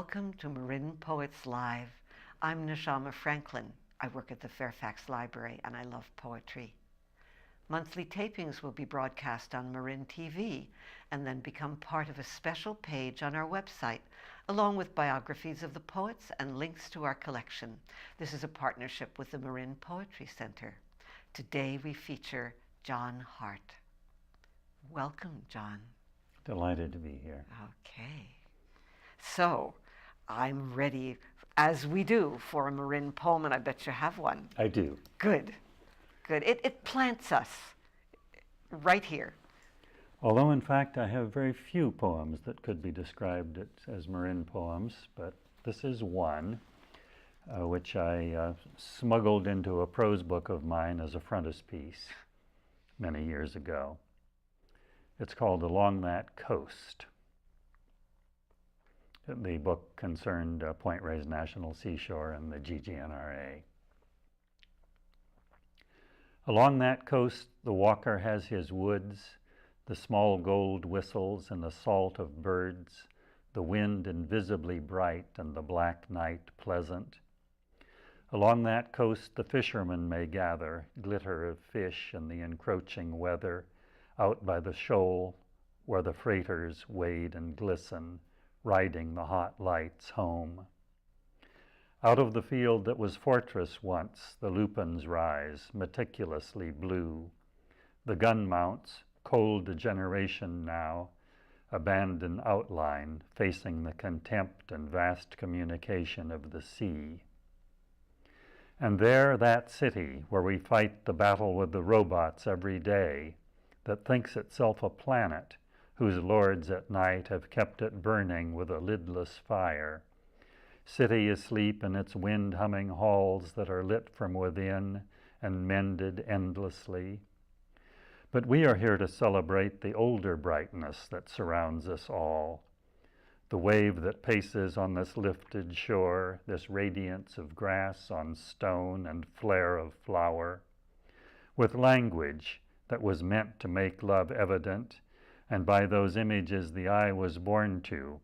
Welcome to Marin Poets Live. I'm Neshama Franklin. I work at the Fairfax Library and I love poetry. Monthly tapings will be broadcast on Marin TV and then become part of a special page on our website, along with biographies of the poets and links to our collection. This is a partnership with the Marin Poetry Center. Today we feature John Hart. Welcome, John. Delighted to be here. Okay. So, I'm ready, as we do, for a Marin poem, and I bet you have one. I do. Good. Good. It plants us right here. Although, in fact, I have very few poems that could be described as Marin poems, but this is one, which I smuggled into a prose book of mine as a frontispiece many years ago. It's called Along That Coast. The book concerned Point Reyes National Seashore and the GGNRA. Along that coast, the walker has his woods, the small gold whistles and the salt of birds, the wind invisibly bright and the black night pleasant. Along that coast, the fishermen may gather, glitter of fish in the encroaching weather, out by the shoal where the freighters wade and glisten, riding the hot lights home. Out of the field that was fortress once, the lupins rise, meticulously blue. The gun mounts, cold degeneration now, abandon outline, facing the contempt and vast communication of the sea. And there, that city, where we fight the battle with the robots every day, that thinks itself a planet, whose lords at night have kept it burning with a lidless fire. City asleep in its wind-humming halls that are lit from within and mended endlessly. But we are here to celebrate the older brightness that surrounds us all. The wave that paces on this lifted shore, this radiance of grass on stone and flare of flower. With language that was meant to make love evident, and by those images the eye was born to,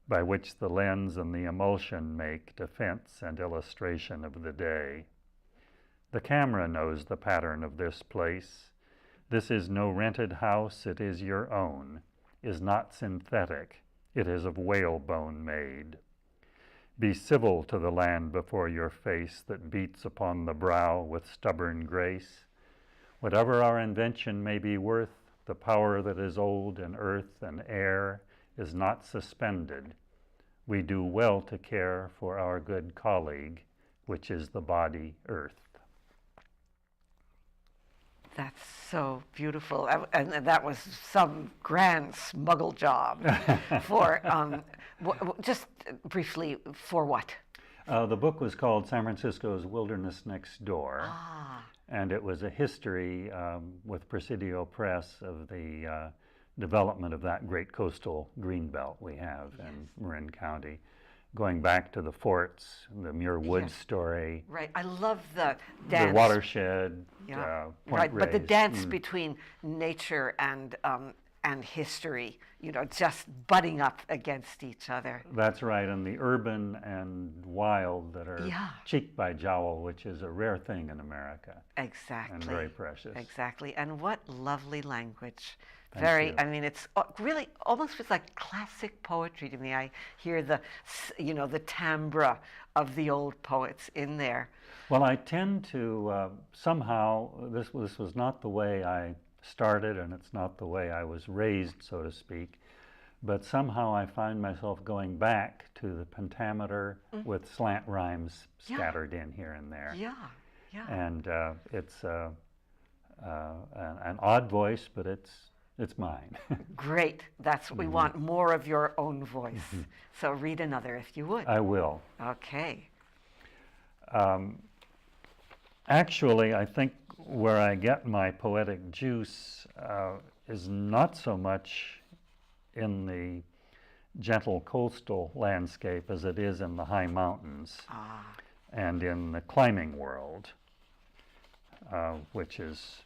by which the lens and the emulsion make defense and illustration of the day. The camera knows the pattern of this place. This is no rented house, it is your own, is not synthetic, it is of whalebone made. Be civil to the land before your face that beats upon the brow with stubborn grace. Whatever our invention may be worth, the power that is old in earth and air is not suspended. We do well to care for our good colleague, which is the body earth. That's so beautiful. And that was some grand smuggle job for, just briefly, for what? The book was called San Francisco's Wilderness Next Door. Ah. And it was a history with Presidio Press of the development of that great coastal greenbelt we have in Marin County, going back to the forts, the Muir Woods story. Right, I love the dance. The watershed, Yeah. Point Right, but the Reyes. dance between nature and history, just butting up against each other. That's right, and the urban and wild that are cheek by jowl, which is a rare thing in America. Exactly. And very precious. Exactly, and what lovely language. Thank you. I mean, it's really almost feels like classic poetry to me. I hear the timbre of the old poets in there. Well, I tend to somehow, this was not the way I started, and it's not the way I was raised, so to speak, but somehow I find myself going back to the pentameter with slant rhymes scattered in here and there. Yeah, yeah. And it's an odd voice, but it's mine. Great. That's what we want, more of your own voice. So read another if you would. I will. Okay. Actually, I think where I get my poetic juice is not so much in the gentle coastal landscape as it is in the high mountains and in the climbing world, which is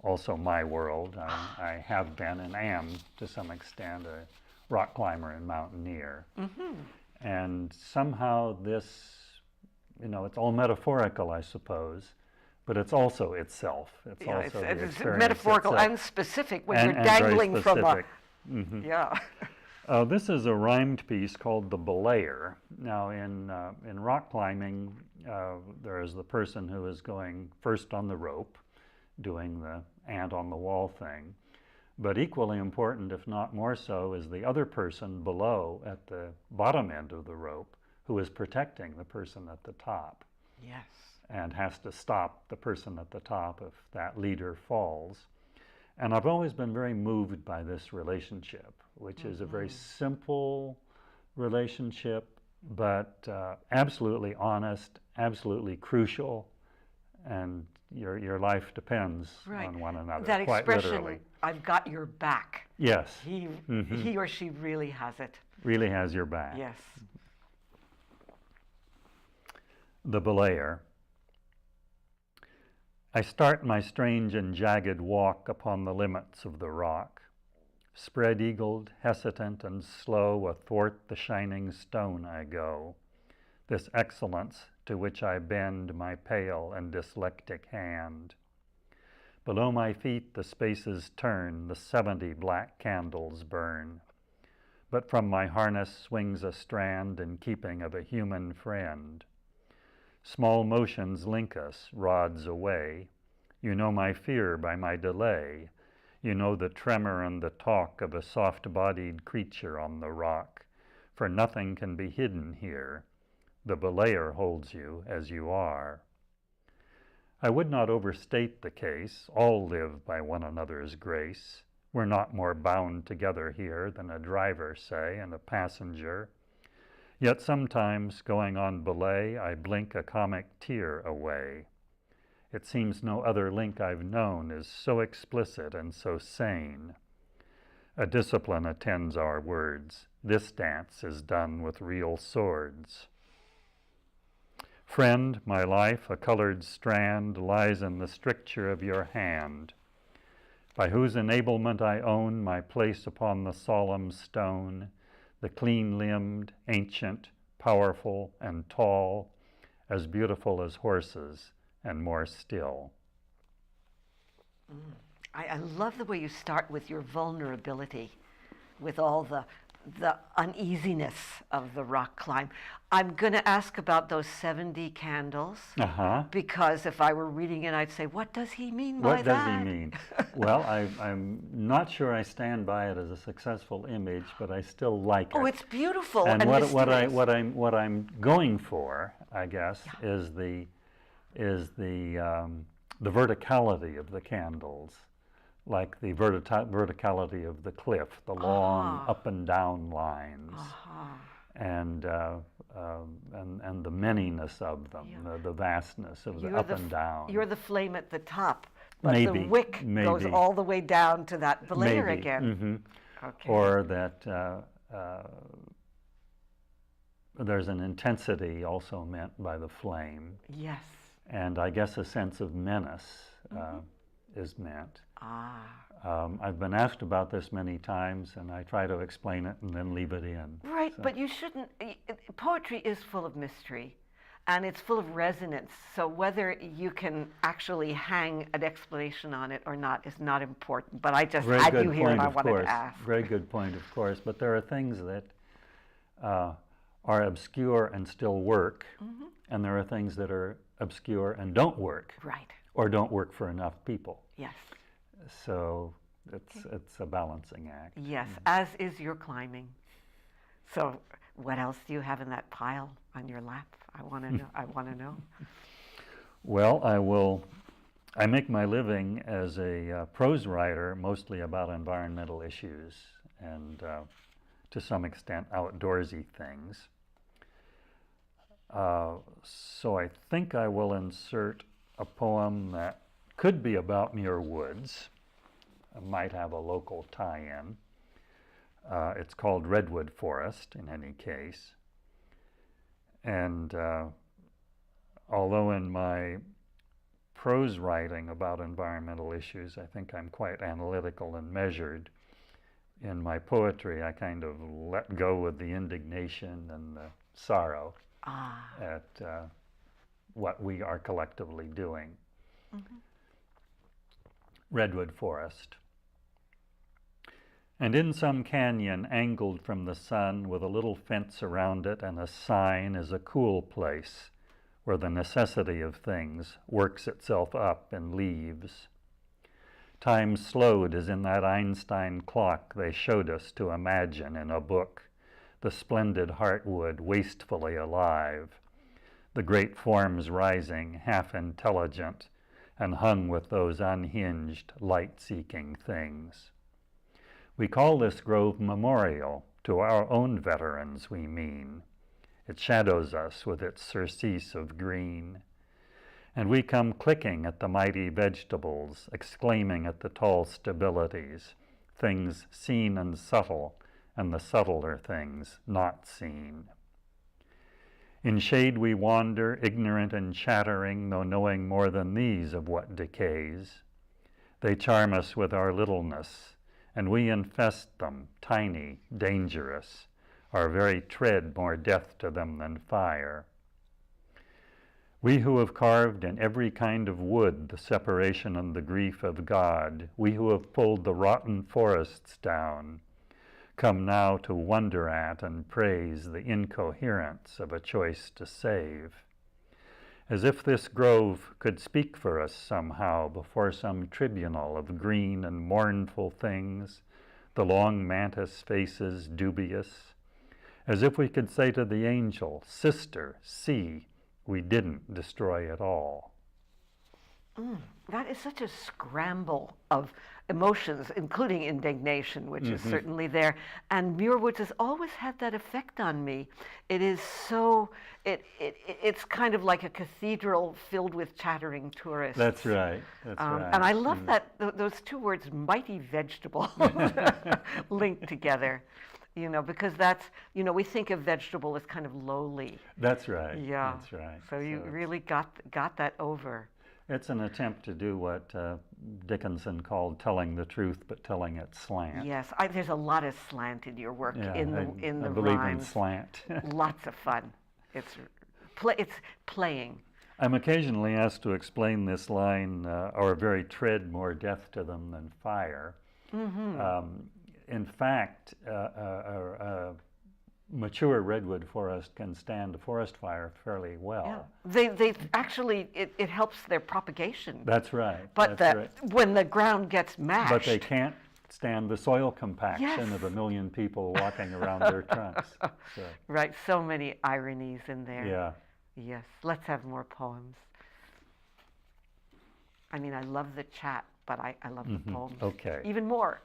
also my world. I have been and am, to some extent, a rock climber and mountaineer. Mm-hmm. And somehow this, it's all metaphorical, I suppose, but it's also itself. It's also the it's experience metaphorical itself. and specific when And you're dangling from a... Mm-hmm. Yeah. This is a rhymed piece called The Belayer. Now, in rock climbing, there is the person who is going first on the rope, doing the ant on the wall thing. But equally important, if not more so, is the other person below at the bottom end of the rope who is protecting the person at the top. Yes. And has to stop the person at the top if that leader falls. And I've always been very moved by this relationship, which is a very simple relationship, but absolutely honest, absolutely crucial, and your life depends on one another, that quite expression, literally. I've got your back. Yes. He or she really has it. Really has your back. Yes. The Belayer. I start my strange and jagged walk upon the limits of the rock, spread-eagled, hesitant, and slow athwart the shining stone I go, this excellence to which I bend my pale and dyslectic hand. Below my feet the spaces turn, the 70 black candles burn, but from my harness swings a strand in keeping of a human friend. Small motions link us, rods away. You know my fear by my delay. You know the tremor and the talk of a soft-bodied creature on the rock, for nothing can be hidden here. The belayer holds you as you are. I would not overstate the case. All live by one another's grace. We're not more bound together here than a driver, say, and a passenger. Yet sometimes, going on belay, I blink a comic tear away. It seems no other link I've known is so explicit and so sane. A discipline attends our words. This dance is done with real swords. Friend, my life, a colored strand, lies in the stricture of your hand, by whose enablement I own my place upon the solemn stone, the clean-limbed, ancient, powerful, and tall, as beautiful as horses, and more still. I love the way you start with your vulnerability, with all the uneasiness of the rock climb. I'm going to ask about those 70 candles, because if I were reading it, I'd say, what does he mean by that? What does he mean? Well, I'm not sure I stand by it as a successful image, but I still like it. Oh, it's beautiful and mysterious. what I'm going for, I guess, is the verticality of the candles, like the verticality of the cliff, the long up and down lines, and the manyness of them, the vastness of the up and down. You're the flame at the top, but maybe, the wick goes all the way down to that belayer again. Okay. Or that there's an intensity also meant by the flame. Yes. And I guess a sense of menace is meant. I've been asked about this many times, and I try to explain it and then leave it in. Right, so. But you shouldn't. Poetry is full of mystery, and it's full of resonance. So whether you can actually hang an explanation on it or not is not important. But I just had you here, and I wanted to ask. Very good point, of course. But there are things that are obscure and still work, and there are things that are obscure and don't work. Right. Or don't work for enough people. Yes. So it's a balancing act. Yes, as is your climbing. So what else do you have in that pile on your lap? I want to know. Well, I make my living as a prose writer, mostly about environmental issues and to some extent outdoorsy things. So I think I will insert a poem that could be about Muir Woods. It might have a local tie-in. It's called Redwood Forest, in any case. And although in my prose writing about environmental issues, I think I'm quite analytical and measured, in my poetry, I kind of let go of the indignation and the sorrow at what we are collectively doing. Mm-hmm. Redwood forest. And in some canyon angled from the sun with a little fence around it and a sign is a cool place where the necessity of things works itself up in leaves. Time slowed as in that Einstein clock they showed us to imagine in a book, the splendid heartwood wastefully alive, the great forms rising, half intelligent, and hung with those unhinged, light-seeking things. We call this grove memorial to our own veterans, we mean. It shadows us with its surcease of green. And we come clicking at the mighty vegetables, exclaiming at the tall stabilities, things seen and subtle, and the subtler things not seen. In shade we wander, ignorant and chattering, though knowing more than these of what decays. They charm us with our littleness, and we infest them, tiny, dangerous, our very tread more death to them than fire. We who have carved in every kind of wood the separation and the grief of God, we who have pulled the rotten forests down, come now to wonder at and praise the incoherence of a choice to save. As if this grove could speak for us somehow before some tribunal of green and mournful things, the long mantis faces dubious. As if we could say to the angel, "Sister, see, we didn't destroy it all." That is such a scramble of emotions, including indignation, which is certainly there. And Muir Woods has always had that effect on me. It is so, it's kind of like a cathedral filled with chattering tourists. That's right, that's right. And I love that, those two words, mighty vegetable, linked together. You know, because that's, you know, we think of vegetable as kind of lowly. That's right. Yeah. That's right. So you really got that over. It's an attempt to do what Dickinson called telling the truth, but telling it slant. Yes, there's a lot of slant in your work. Yeah, in the I believe rhymes. in slant. Lots of fun. It's playing. I'm occasionally asked to explain this line, our very tread more death to them than fire. In fact, a mature redwood forest can stand a forest fire fairly well. Yeah. They actually, it helps their propagation. That's right. But when the ground gets mashed. But they can't stand the soil compaction of a million people walking around their trunks. So. Right, so many ironies in there. Yeah. Yes, let's have more poems. I mean, I love the chat, but I love the poems. Okay. Even more.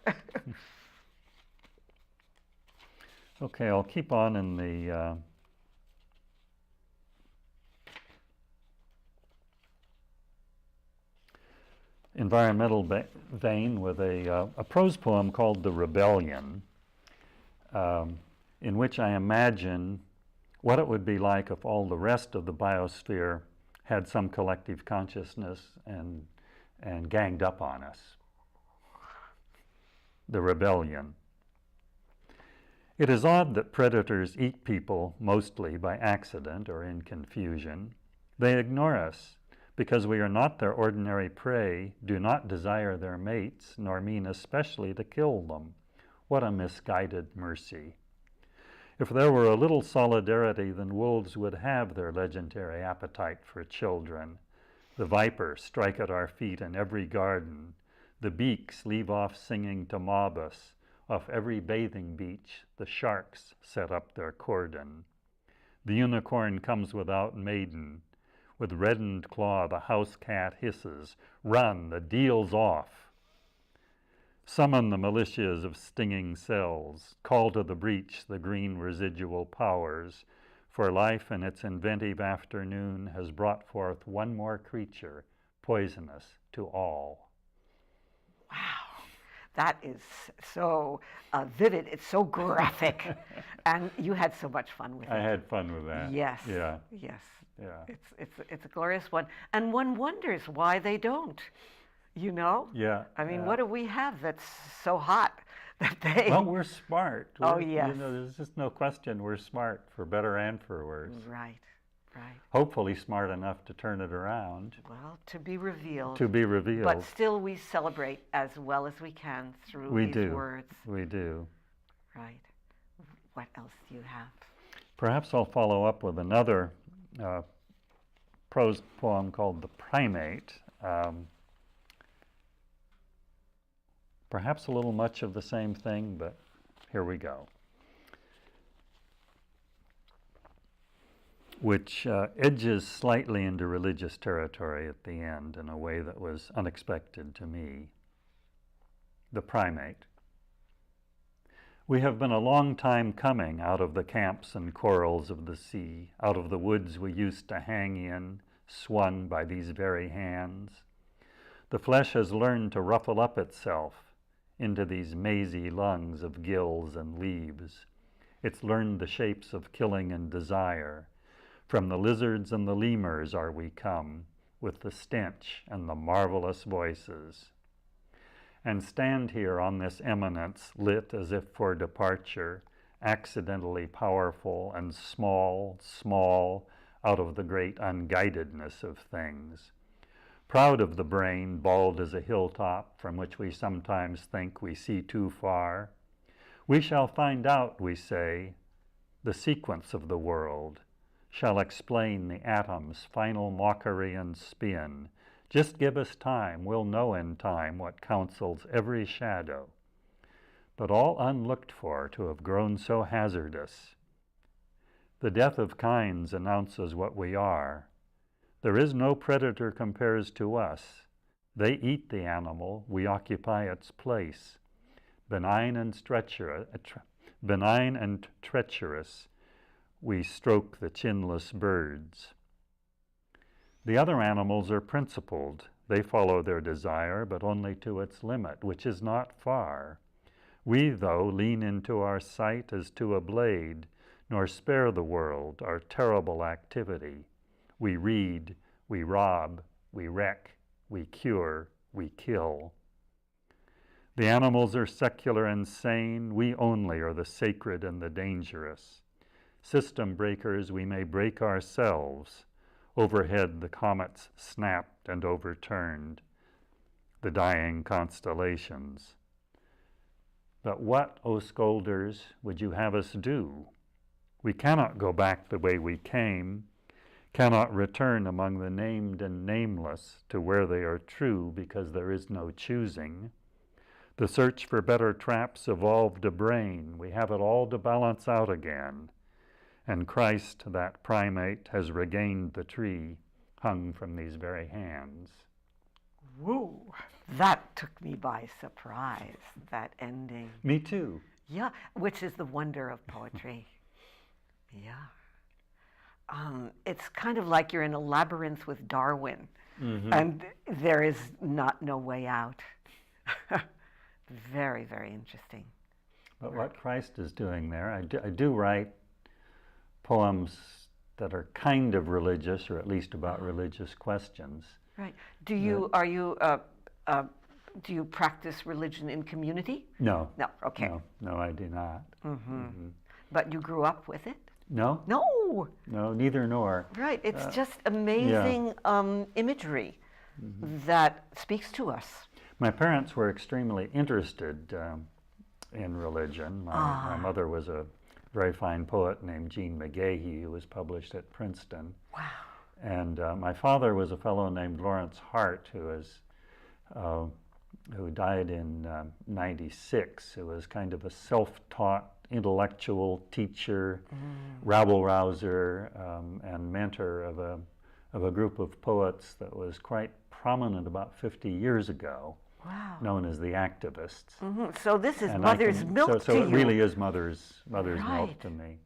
Okay, I'll keep on in the environmental vein with a prose poem called The Rebellion, in which I imagine what it would be like if all the rest of the biosphere had some collective consciousness and ganged up on us. The Rebellion. It is odd that predators eat people mostly by accident or in confusion. They ignore us because we are not their ordinary prey, do not desire their mates, nor mean especially to kill them. What a misguided mercy. If there were a little solidarity, then wolves would have their legendary appetite for children. The vipers strike at our feet in every garden. The beaks leave off singing to mob us. Off every bathing beach, the sharks set up their cordon. The unicorn comes without maiden. With reddened claw, the house cat hisses. Run, the deal's off. Summon the militias of stinging cells. Call to the breach the green residual powers. For life in its inventive afternoon has brought forth one more creature, poisonous to all. Wow. That is so vivid. It's so graphic. And you had so much fun with it. I had fun with that. Yes. Yeah. Yes. Yeah. It's a glorious one. And one wonders why they don't, you know? Yeah. I mean, what do we have that's so hot that they... Well, we're smart. Oh, yes. You know, there's just no question we're smart, for better and for worse. Right, right. Hopefully smart enough to turn it around. Well, to be revealed. To be revealed. But still we celebrate as well as we can through these words. We do. Right. What else do you have? Perhaps I'll follow up with another prose poem called The Primate. Perhaps a little much of the same thing, but here we go. Which edges slightly into religious territory at the end in a way that was unexpected to me. The Primate. We have been a long time coming out of the camps and corals of the sea, out of the woods we used to hang in, swung by these very hands. The flesh has learned to ruffle up itself into these mazy lungs of gills and leaves. It's learned the shapes of killing and desire. From the lizards and the lemurs are we come, with the stench and the marvelous voices. And stand here on this eminence, lit as if for departure, accidentally powerful and small, small, out of the great unguidedness of things. Proud of the brain, bald as a hilltop, from which we sometimes think we see too far. We shall find out, we say, the sequence of the world, shall explain the atom's final mockery and spin. Just give us time, we'll know in time what counsels every shadow. But all unlooked for to have grown so hazardous. The death of kinds announces what we are. There is no predator compares to us. They eat the animal, we occupy its place. Benign and treacherous, we stroke the chinless birds. The other animals are principled. They follow their desire, but only to its limit, which is not far. We, though, lean into our sight as to a blade, nor spare the world, our terrible activity. We read, we rob, we wreck, we cure, we kill. The animals are secular and sane, we only are the sacred and the dangerous. System breakers, we may break ourselves. Overhead the comets snapped and overturned, the dying constellations. But what, O scolders, would you have us do? We cannot go back the way we came, cannot return among the named and nameless to where they are true because there is no choosing. The search for better traps evolved a brain. We have it all to balance out again. And Christ, that primate, has regained the tree hung from these very hands. Woo! That took me by surprise, that ending. Me too. Yeah, which is the wonder of poetry. Yeah. It's kind of like you're in a labyrinth with Darwin, and there is no way out. Very, very interesting. But what Christ is doing there, I do write poems that are kind of religious, or at least about religious questions. Right. Do you do you practice religion in community? No. No. Okay. No, I do not. But you grew up with it? No. No. No, neither nor. Right. It's just amazing imagery that speaks to us. My parents were extremely interested in religion. My mother was a very fine poet named Jeanne McGahey, who was published at Princeton. Wow. And my father was a fellow named Lawrence Hart, who died in '96, who was kind of a self-taught intellectual teacher, rabble-rouser, and mentor of a group of poets that was quite prominent about 50 years ago. Wow. Known as the activists. So this is mother's milk to so you. it really is mother's milk Right. to me.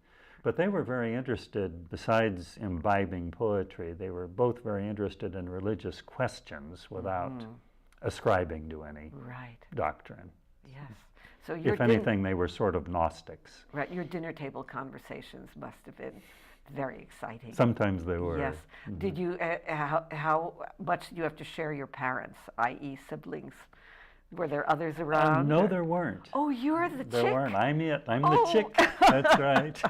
But they were very interested, besides imbibing poetry, they were both very interested in religious questions without ascribing to any doctrine. Yes. So your if anything, they were sort of Gnostics. Right. Your dinner table conversations must have been very exciting. Sometimes they were. Yes. Did you? How much do you have to share your parents, i.e., siblings, Were there others around? No, there weren't. Oh, you're the chick. There weren't. I'm it. I'm Oh. the chick. That's right.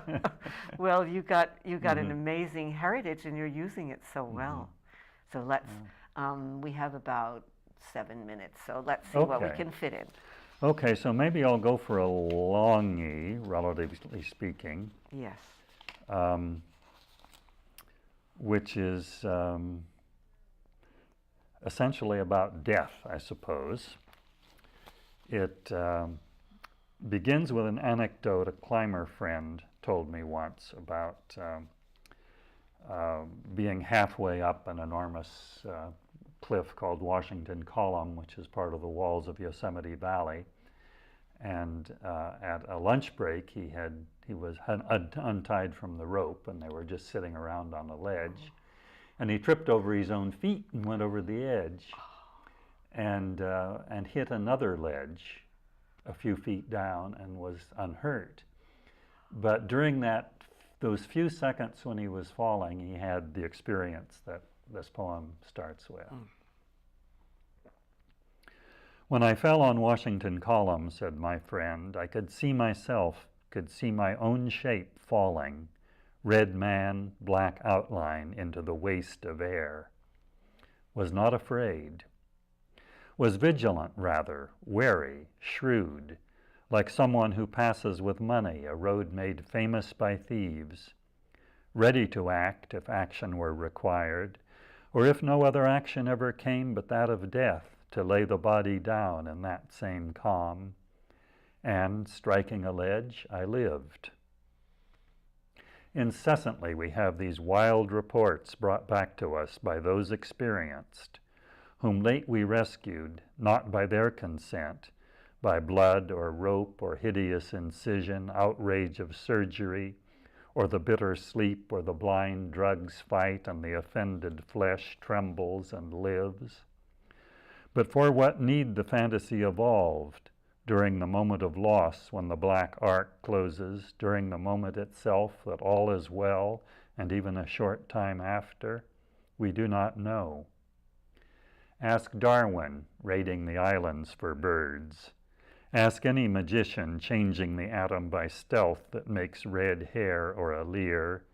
Well, you got an amazing heritage, and you're using it so well. So let's. We have about 7 minutes, so let's see what we can fit in. Okay, so maybe I'll go for a longie, relatively speaking. Yes. Which is essentially about death, I suppose. It begins with an anecdote a climber friend told me once about being halfway up an enormous cliff called Washington Column, which is part of the walls of Yosemite Valley. And at a lunch break, he was untied from the rope, and they were just sitting around on a ledge. And he tripped over his own feet and went over the edge, and hit another ledge a few feet down and was unhurt. But during those few seconds when he was falling, he had the experience that this poem starts with. When I fell on Washington Column, said my friend, I could see myself, could see my own shape falling, red man, black outline into the waste of air. Was not afraid. Was vigilant, rather, wary, shrewd, like someone who passes with money a road made famous by thieves, ready to act if action were required, or if no other action ever came but that of death, to lay the body down in that same calm. And, striking a ledge, I lived. Incessantly we have these wild reports brought back to us by those experienced, whom late we rescued, not by their consent, by blood or rope or hideous incision, outrage of surgery, or the bitter sleep where the blind drugs fight and the offended flesh trembles and lives. But for what need the fantasy evolved, during the moment of loss when the black arc closes, during the moment itself that all is well, and even a short time after, we do not know. Ask Darwin, raiding the islands for birds. Ask any magician changing the atom by stealth that makes red hair or a leer,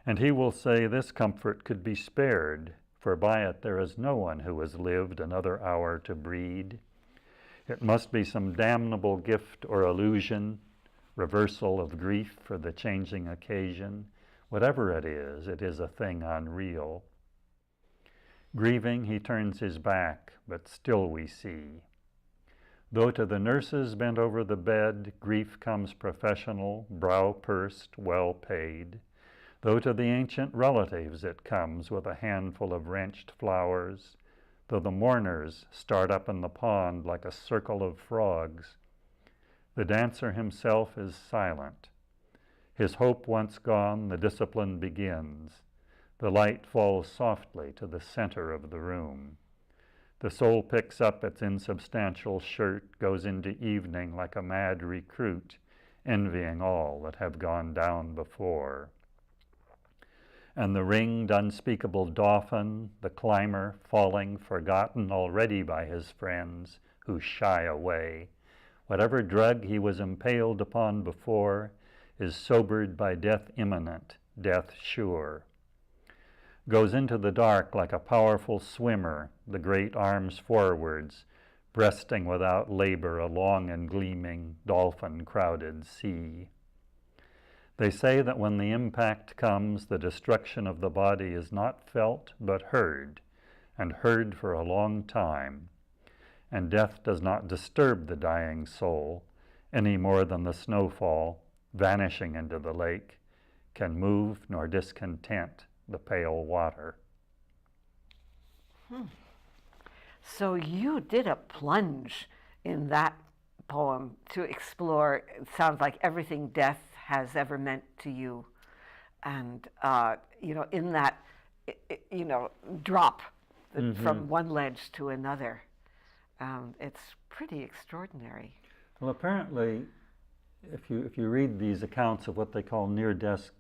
and he will say this comfort could be spared, for by it there is no one who has lived another hour to breed. It must be some damnable gift or illusion, reversal of grief for the changing occasion. Whatever it is a thing unreal. Grieving, he turns his back, but still we see. Though to the nurses bent over the bed, grief comes professional, brow pursed, well paid. Though to the ancient relatives it comes with a handful of wrenched flowers, though the mourners start up in the pond like a circle of frogs, the dancer himself is silent. His hope once gone, the discipline begins. The light falls softly to the center of the room. The soul picks up its insubstantial shirt, goes into evening like a mad recruit, envying all that have gone down before. And the ringed, unspeakable dolphin, the climber, falling, forgotten already by his friends, who shy away. Whatever drug he was impaled upon before is sobered by death imminent, death sure. Goes into the dark like a powerful swimmer, the great arms forwards, breasting without labor a long and gleaming, dolphin-crowded sea. They say that when the impact comes, the destruction of the body is not felt but heard, and heard for a long time. And death does not disturb the dying soul any more than the snowfall, vanishing into the lake, can move nor discontent the pale water. So you did a plunge in that poem to explore, it sounds like everything death has ever meant to you, and in that drop from one ledge to another, it's pretty extraordinary. Well, apparently, if you read these accounts of what they call near-death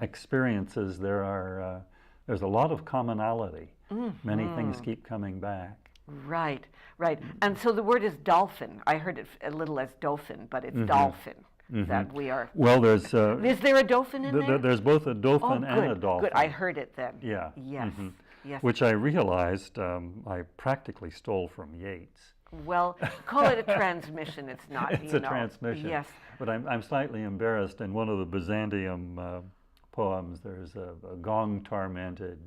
experiences, there's a lot of commonality. Many things keep coming back. Right, right. And so the word is dolphin. I heard it a little as dolphin, but it's dolphin that we are. Well, there's Is there a dolphin in there? there's both a dolphin and a good, dolphin. good. I heard it then. Yeah. Yes, yes. Which I realized I practically stole from Yeats. Well, call it a transmission. It's not. It's a transmission. Yes. But I'm slightly embarrassed. In one of the Byzantium poems, there's a gong tormented,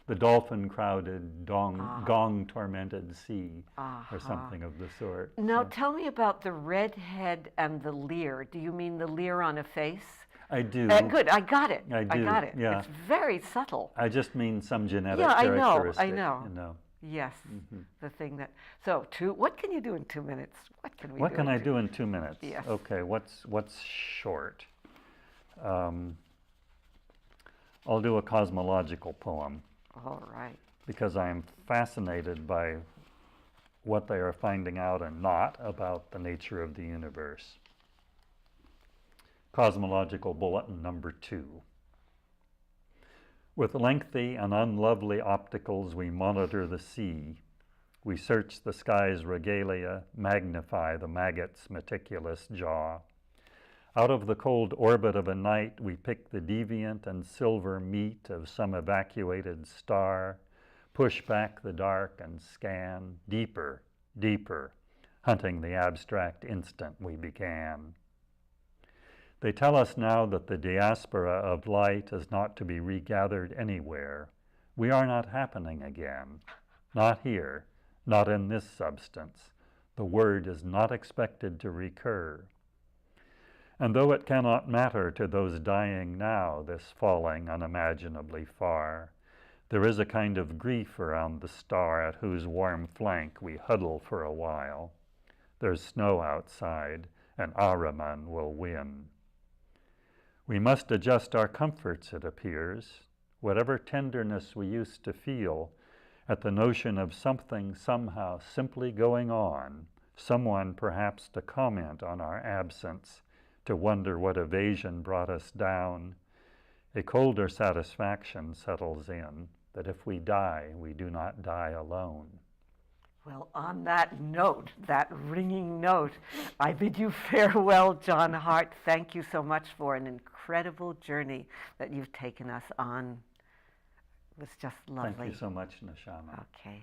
the dolphin crowded, gong tormented sea, or something of the sort. Now tell me about the red head and the leer. Do you mean the leer on a face? I do. Good, I got it. I do, got it. yeah. It's very subtle. I just mean some genetic Yeah, I characteristic. know. You know. Yes, the thing that. So, what can you do in 2 minutes? What can we do? What can I do in 2 minutes? Yes. Okay. What's short? I'll do a cosmological poem. All right. Because I am fascinated by what they are finding out and not about the nature of the universe. Cosmological Bulletin number 2. With lengthy and unlovely opticals we monitor the sea. We search the sky's regalia, magnify the maggot's meticulous jaw. Out of the cold orbit of a night we pick the deviant and silver meat of some evacuated star, push back the dark and scan, deeper, deeper, hunting the abstract instant we began. They tell us now that the diaspora of light is not to be regathered anywhere. We are not happening again. Not here, not in this substance. The word is not expected to recur. And though it cannot matter to those dying now, this falling unimaginably far, there is a kind of grief around the star at whose warm flank we huddle for a while. There's snow outside, and Ahriman will win. We must adjust our comforts, it appears, whatever tenderness we used to feel at the notion of something somehow simply going on, someone perhaps to comment on our absence, to wonder what evasion brought us down. A colder satisfaction settles in, that if we die, we do not die alone. Well, on that note, that ringing note, I bid you farewell, John Hart. Thank you so much for an incredible journey that you've taken us on. It was just lovely. Thank you so much, Neshama. Okay.